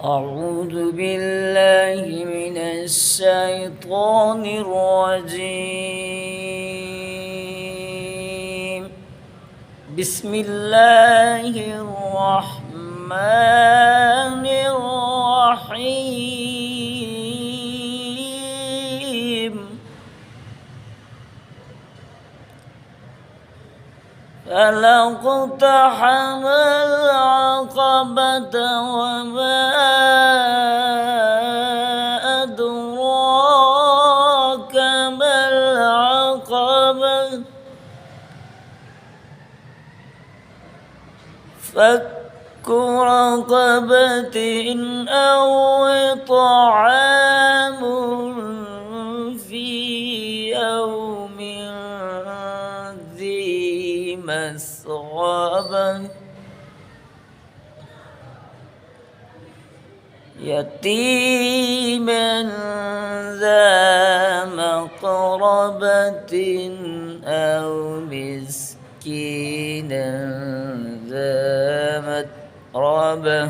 أعوذ بالله من الشيطان الرجيم. بسم الله الرحمن الرحيم. فلا اقتحم العقبة وما أدراك ما العقبة فك رقبة أو إطعام في يوم ذي مسغبة يتيما ذا مقربة أو مسكينا ذا متربة